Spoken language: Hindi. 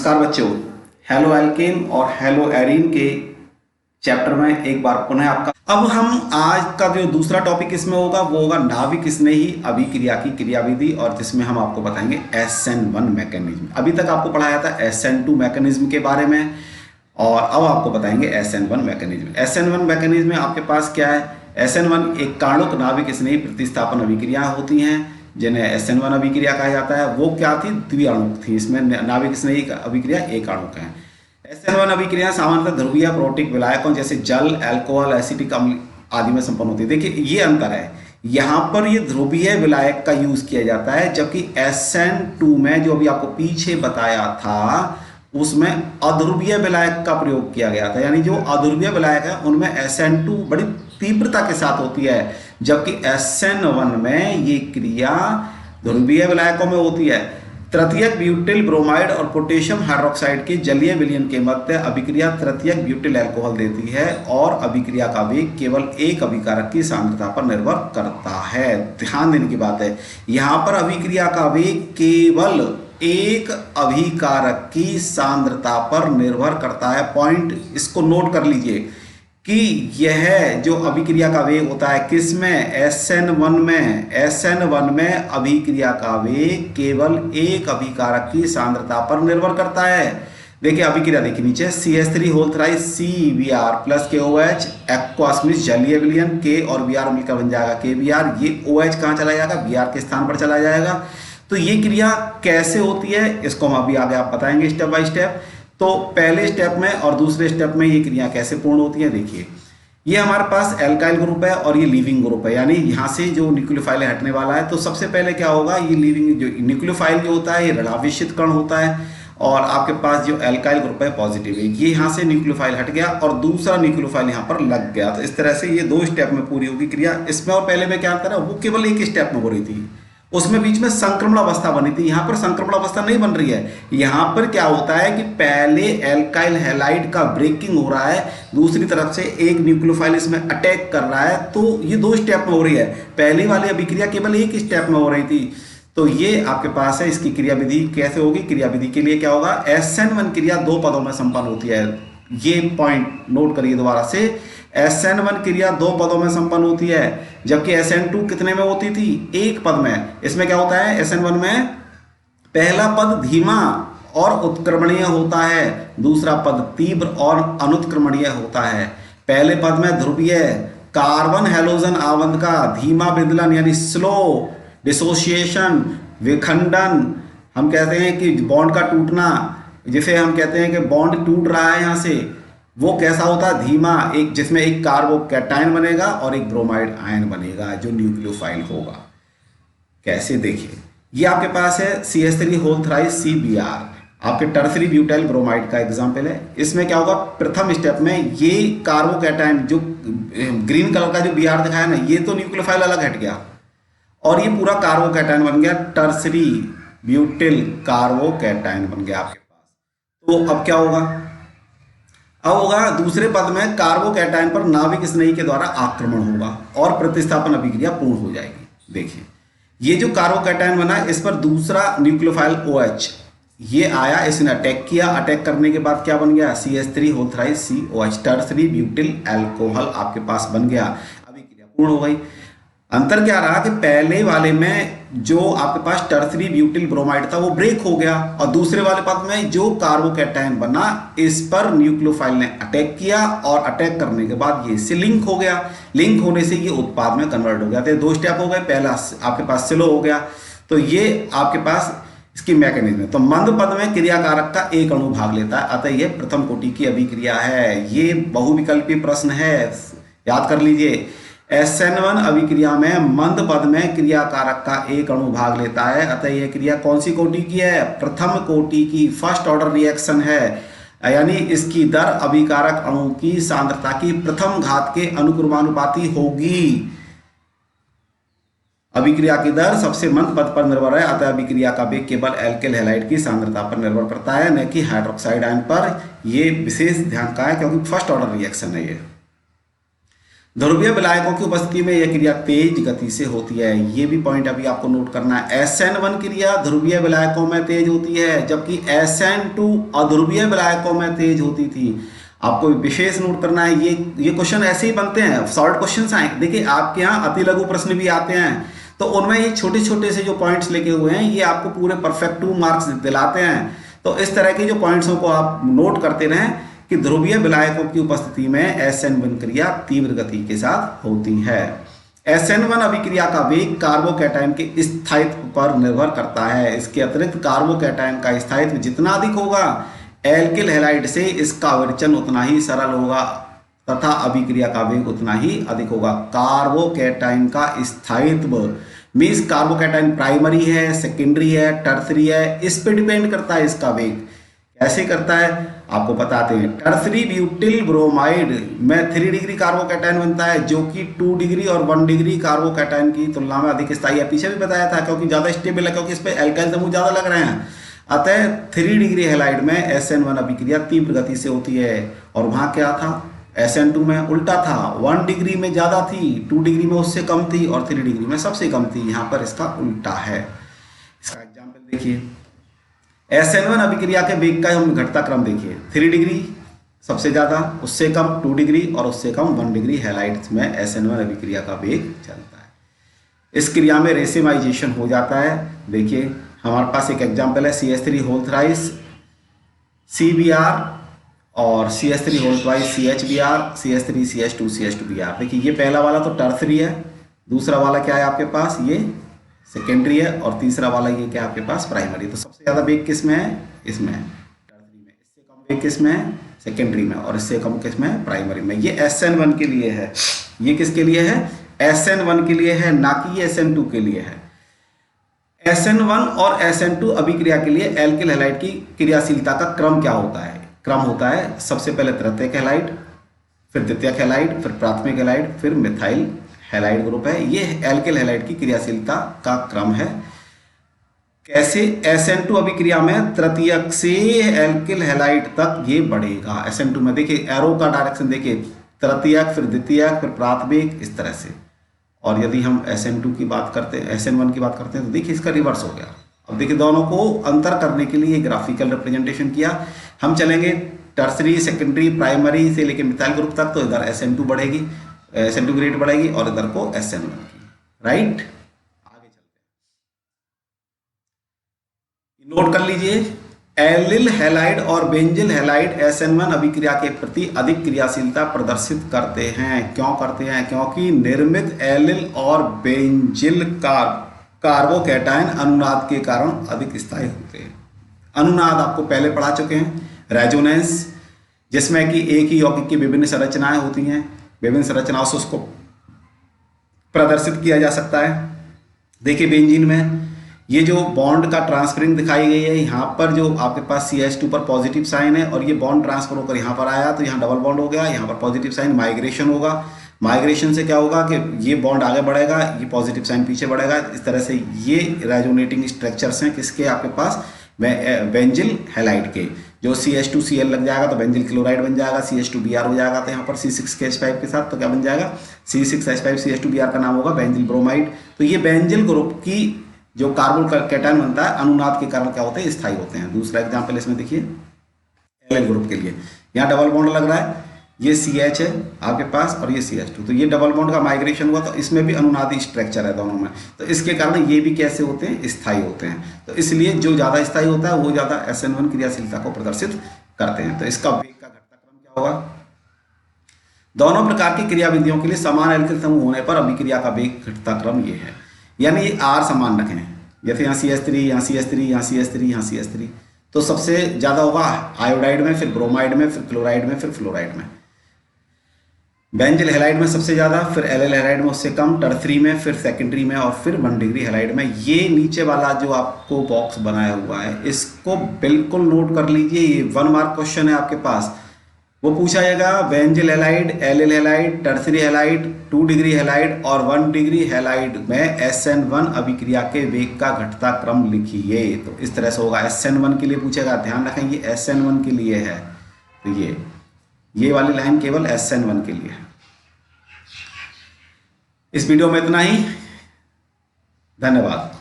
नमस्कार बच्चों, हेलो एल्केन और हेलो एरीन के चैप्टर में एक बार पुनः आपका। अब हम आज का जो दूसरा टॉपिक इसमें होगा वो होगा नाभिक स्नेही अभिक्रिया की क्रियाविधि, और जिसमें हम आपको बताएंगे SN1 मैकेनिज्म। अभी तक आपको पढ़ाया था SN2 मैकेनिज्म के बारे में, और अब आपको बताएंगे SN1 मैकेनिज्म। SN1 मैकेनिज्म में आपके पास क्या है? SN1 एक काणुक नाभिक स्नेही प्रतिस्थापन अभिक्रिया होती हैं जिन्हें SN1 अभिक्रिया कहा जाता है। वो क्या थी? द्विआणुक थी। इसमें नाभिक स्नेही अभिक्रिया एक आणुक है। SN1 अभिक्रिया सामान्यतः ध्रुवीय प्रोटिक विलायकों जैसे जल, अल्कोहल, एसिटिक अम्ल आदि में संपन्न होती है। देखिए ये अंतर है, यहाँ पर ये ध्रुवीय विलायक का यूज किया जाता है, जबकि SN2 में जो अभी आपको पीछे बताया था उसमें अध्रुवीय विलायक का प्रयोग किया गया था। यानी जो अध्रुवीय विलायक है उनमें SN2 बड़ी तीव्रता के साथ होती है, जबकि SN1 में ये क्रिया ध्रुवीय विलायकों में होती है। तृतीयक ब्यूटिल ब्रोमाइड और पोटेशियम हाइड्रोक्साइड के जलीय विलयन के मध्य अभिक्रिया तृतीयक ब्यूटिल अल्कोहल देती है, और अभिक्रिया का वेग केवल एक अभिकारक की सांद्रता पर निर्भर करता है। ध्यान देने की बात है, यहाँ पर अभिक्रिया का वेग केवल एक अभिकारक की सांद्रता पर निर्भर करता है। पॉइंट इसको नोट कर लीजिए कि यह जो अभिक्रिया का वेग होता है किसमें? SN1 में। SN1 में अभिक्रिया का वेग केवल एक अभिकारक की सांद्रता पर निर्भर करता है। देखिए अभिक्रिया देखिए नीचे, CH3 whole thrice CBr plus KOH aqueous में जलीय विलयन, K और Br मिलकर बन जाएगा KBr। ये OH कहाँ चला जाएगा? Br के स्थान पर चला जाएगा। तो ये क्रिया कैसे होती है इसको हम अभी आगे आप बताएंगे स्टेप बाय स्टेप। तो पहले स्टेप में और दूसरे स्टेप में ये क्रिया कैसे पूर्ण होती है? देखिए ये हमारे पास एल्काइल ग्रुप है और ये लीविंग ग्रुप है, यानी यहाँ से जो न्यूक्लियोफाइल हटने वाला है। तो सबसे पहले क्या होगा, ये लीविंग जो न्यूक्लियोफाइल जो होता है ये ऋणावेशित कण होता है, और आपके पास जो एल्काइल ग्रुप है पॉजिटिव है। ये यहाँ से न्यूक्लियोफाइल हट गया और दूसरा न्यूक्लियोफाइल यहाँ पर लग गया। तो इस तरह से ये दो स्टेप में पूरी होगी क्रिया। इसमें और पहले में क्या अंतर है? वो केवल एक स्टेप में हो रही थी, उसमें बीच में संक्रमण अवस्था बनी थी। यहाँ पर संक्रमण अवस्था नहीं बन रही है। यहाँ पर क्या होता है कि पहले एल्काइल हैलाइड का ब्रेकिंग हो रहा है, दूसरी तरफ से एक न्यूक्लियोफाइल इसमें अटैक कर रहा है। तो ये दो स्टेप में हो रही है, पहली वाली अभिक्रिया केवल एक स्टेप में हो रही थी। तो ये आपके पास है। इसकी क्रियाविधि कैसे होगी? क्रियाविधि के लिए क्या होगा? SN1 क्रिया दो पदों में संपन्न होती है। ये पॉइंट नोट करिए दोबारा से, SN1 क्रिया दो पदों में संपन्न होती है, जबकि SN2 कितने में होती थी? एक पद में। इसमें क्या होता है? SN1 में पहला पद धीमा और उत्क्रमणीय होता है, दूसरा पद तीव्र और अनुत्क्रमणीय होता है। पहले पद में ध्रुवीय कार्बन हैलोजन आवंत का धीमा विदलन यानी स्लो डिसोसिएशन, विखंडन, हम कहते हैं कि बॉन्ड का टूटना, जिसे हम कहते हैं कि बॉन्ड टूट रहा है यहाँ से, वो कैसा होता है? धीमा, एक जिसमें एक कार्बोकैटायन बनेगा और एक ब्रोमाइड आयन बनेगा जो न्यूक्लियोफाइल होगा। कैसे? देखिए ये आपके पास है CH3 होल थ्राइस CBr, आपके टर्सरी ब्यूटाइल ब्रोमाइड का एग्जाम्पल है। इसमें क्या होगा? प्रथम स्टेप में ये कार्बोकैटायन जो ग्रीन कलर का जो Br दिखाया ना, ये तो न्यूक्लियोफाइल अलग हट गया और ये पूरा कार्बोकैटायन बन गया, टर्सरी ब्यूटिल कार्बोकैटायन बन गया आपके पास। तो अब क्या होगा? अब होगा दूसरे पद में कार्बोकैटायन पर नाभिक स्नेही के द्वारा आक्रमण होगा और प्रतिस्थापन अभिक्रिया पूर्ण हो जाएगी। देखिए ये जो कार्बोकैटायन बना इस पर दूसरा न्यूक्लियोफाइल OH ये आया, इसने अटैक किया। अटैक करने के बाद क्या बन गया? CH3 whole thrice COH tertiary butyl alcohol आपके पास बन गया। अभिक्रिया पूर्ण हो गई। अंतर क्या रहा कि पहले वाले में जो आपके पास टर्सरी ब्यूटिल ब्रोमाइड था वो ब्रेक हो गया, और दूसरे वाले पद में जो कार्बोकैटायन बना इस पर न्यूक्लियोफाइल ने अटैक किया, और अटैक करने के बाद ये इससे लिंक हो गया। लिंक होने से ये उत्पाद में कन्वर्ट हो गया। तो दो स्टेप हो गए, पहला आपके पास स्लो हो गया। तो ये आपके पास इसकी मैकेनिज्म है। तो मंद पद में क्रियाकारक का एक अणु भाग लेता है, अतः यह प्रथम कोटि की अभिक्रिया है। ये बहुविकल्पी प्रश्न है, याद कर लीजिए। SN1 अभिक्रिया में मंद पद में क्रियाकारक का एक अणु भाग लेता है, अतः यह क्रिया कौन सी कोटि की है? प्रथम कोटि की, फर्स्ट ऑर्डर रिएक्शन है। यानी इसकी दर अभिकारक अणु की सांद्रता की प्रथम घात के अनुक्रमानुपाती होगी। अभिक्रिया की दर सबसे मंद पद पर निर्भर है, अतः अभिक्रिया का वेग केवल एल्किल हैलाइड की सांद्रता पर निर्भर करता है, न कि हाइड्रोक्साइड आयन पर। यह विशेष ध्यान का है क्योंकि फर्स्ट ऑर्डर रिएक्शन है ये। ध्रुवीय विलायकों की उपस्थिति में यह क्रिया तेज गति से होती है। ये भी पॉइंट अभी आपको नोट करना है। SN1 क्रिया ध्रुवीय विलायकों में तेज होती है, जबकि SN2 अध्रुवीय विलायकों में तेज होती थी। आपको विशेष नोट करना है। ये क्वेश्चन ऐसे ही बनते हैं, शॉर्ट क्वेश्चन आए। देखिए आपके यहाँ अति लघु प्रश्न भी आते हैं, तो उनमें ये छोटे छोटे से जो पॉइंट्स लिखे हुए हैं ये आपको पूरे परफेक्ट 2 मार्क्स दिलाते हैं। तो इस तरह के जो पॉइंट्सों को आप नोट करते रहें कि ध्रुवीय विलायकों की उपस्थिति में SN1 क्रिया तीव्र गति के साथ होती है। SN1 अभिक्रिया का वेग कार्बोकैटायन के स्थायित्व पर निर्भर करता है। इसके अतिरिक्त कार्बोकैटायन का स्थायित्व जितना अधिक होगा, एल्किल हैलाइड से इसका विरचन उतना ही सरल होगा तथा अभिक्रिया का वेग उतना ही अधिक होगा। कार्बोकैटायन का स्थायित्व मीन्स कार्बोकैटायन प्राइमरी है, सेकेंडरी है, टर्सरी है, इस पे डिपेंड करता है इसका वेग। कैसे करता है आपको बताते हैं। टर्सरी ब्यूटिल ब्रोमाइड में 3 डिग्री कार्बोकैटायन बनता है, जो कि 2 डिग्री और 1 डिग्री कार्बोकैटायन की तुलना में अधिक स्थायी है। पीछे भी बताया था, क्योंकि ज़्यादा स्टेबल है, क्योंकि इस पर एल्काइल समूह ज़्यादा लग रहे हैं। अतः 3 डिग्री हैलाइड में SN1 अभिक्रिया तीव्र गति से होती है। और वहाँ क्या था, SN2 में उल्टा था, 1 डिग्री में ज़्यादा थी, 2 डिग्री में उससे कम थी और 3 डिग्री में सबसे कम थी। यहाँ पर इसका उल्टा है। इसका एग्जाम्पल देखिए। SN1 अभिक्रिया के वेग का हम घटता क्रम देखिए। 3 डिग्री सबसे ज़्यादा, उससे कम 2 डिग्री और उससे कम 1 डिग्री हैलाइड्स में SN1 अभिक्रिया का वेग चलता है। इस क्रिया में रेसिमाइजेशन हो जाता है। देखिए हमारे पास एक एग्जाम्पल है CH3 होल थ्राइस CBr और CH3 whole twice CHBr, CH3 CH2 CH2Br। देखिए ये पहला वाला तो टर्सरी है, दूसरा वाला क्या है आपके पास, ये सेकेंडरी है, और तीसरा वाला ये क्या है आपके पास, प्राइमरी। तो सबसे ज़्यादा वेग किस में है, इसमें है, टर्सरी में। इससे कम वेग किस में है, सेकेंडरी में, और इससे कम किस में, प्राइमरी में। ये SN1 के लिए है। ये किसके लिए है, SN1 के लिए है, ना कि ये SN2 के लिए है। SN1 और SN2 अभिक्रिया के लिए एल्किल हैलाइड की क्रियाशीलता का क्रम क्या होता है। क्रम होता है सबसे पहले तृतीयक हैलाइड, फिर द्वितीयक हैलाइड, फिर प्राथमिक हैलाइड, फिर मिथाइल हैलाइड ग्रुप है। ये एल्किल हैलाइड की क्रियाशीलता का क्रम है। कैसे, SN2 अभिक्रिया में तृतीयक से एल्किल हैलाइड तक ये बढ़ेगा। SN2 में देखिए एरो का डायरेक्शन देखिए, तृतीयक, फिर द्वितीयक, फिर प्राथमिक, इस तरह से। और यदि हम SN2 की बात करते हैं, SN1 की बात करते हैं, तो देखिए इसका रिवर्स हो गया। अब देखिए दोनों को अंतर करने के लिए ग्राफिकल रिप्रेजेंटेशन किया। हम चलेंगे टर्सरी, सेकेंडरी, प्राइमरी से लेके मिथाइल ग्रुप तक, तो इधर SN2 बढ़ेगी, SN2 की रेट बढ़ेगी, और इधर को SN1 की। राइट, आगे चलते हैं। नोट कर लीजिए, एलिल हैलाइड और बेंजिल हैलाइड SN1 अभिक्रिया के प्रति अधिक क्रियाशीलता प्रदर्शित करते हैं। क्यों करते हैं, क्योंकि निर्मित एलिल और बेंजिल कार्बोकैटायन अनुनाद के कारण अधिक स्थायी होते हैं। अनुनाद आपको पहले पढ़ा चुके हैं, रेजोनेंस, जिसमें कि एक ही यौगिक की विभिन्न संरचनाएं होती हैं, विभिन्न संरचनाओं से उसको प्रदर्शित किया जा सकता है। देखिए बेंजीन में ये जो बॉन्ड का ट्रांसफरिंग दिखाई गई है, यहाँ पर जो आपके पास CH2 पर पॉजिटिव साइन है, और ये बॉन्ड ट्रांसफर होकर यहाँ पर आया, तो यहाँ डबल बॉन्ड हो गया, यहाँ पर पॉजिटिव साइन, माइग्रेशन होगा। माइग्रेशन से क्या होगा कि ये बॉन्ड आगे बढ़ेगा, ये पॉजिटिव साइन पीछे बढ़ेगा। इस तरह से ये रेजोनेटिंग स्ट्रक्चर्स हैं किसके, आपके पास बेंजिल हैलाइड के। जो CH2Cl लग जाएगा तो बेंजिल क्लोराइड बन जाएगा, CH2Br हो जाएगा, तो यहाँ पर C6H5 के साथ तो क्या बन जाएगा, C6H5 CH2Br का नाम होगा बेंजिल ब्रोमाइड। तो ये बेंजिल ग्रुप की जो कार्बोकैटायन बनता है, अनुनाद के कारण क्या होते हैं, स्थायी होते हैं। दूसरा एग्जाम्पल इसमें देखिए, एलिल ग्रुप के लिए यहाँ डबल बॉन्ड लग रहा है, ये CH है आपके पास और ये CH2, तो ये डबल बॉन्ड का माइग्रेशन हुआ, तो इसमें भी अनुनादी स्ट्रक्चर है दोनों में, तो इसके कारण ये भी कैसे होते हैं, स्थायी होते हैं। तो इसलिए जो ज़्यादा स्थायी होता है वो ज़्यादा SN1 क्रियाशीलता को प्रदर्शित करते हैं। तो इसका वेग का घटता क्रम क्या होगा। दोनों प्रकार की क्रियाविधियों के लिए समान एल्किल समूह होने पर अभिक्रिया का वेग घटता क्रम ये है, यानी R समान रखें, जैसे यहाँ CH3, यहाँ CH3, यहाँ CH3, यहाँ CH3, तो सबसे ज़्यादा होगा आयोडाइड में, फिर ब्रोमाइड में, फिर क्लोराइड में, फिर फ्लोराइड में। बेंजिल हैलाइड में सबसे ज़्यादा, फिर एलिल हैलाइड में उससे कम, टर्सरी में, फिर सेकेंडरी में, और फिर 1 डिग्री हैलाइड में। ये नीचे वाला जो आपको बॉक्स बनाया हुआ है, इसको बिल्कुल नोट कर लीजिए, ये 1 मार्क क्वेश्चन है आपके पास। वो पूछा जाएगा benzyl halide, allyl halide, tertiary halide, 2 degree halide और 1 डिग्री हैलाइड में SN1 अभिक्रिया के वेग का घटता क्रम लिखिए। तो इस तरह से होगा, SN1 के लिए पूछेगा, ध्यान रखें ये SN1 के लिए है, तो ये वाली लाइन केवल SN1 के लिए है। इस वीडियो में इतना ही। धन्यवाद।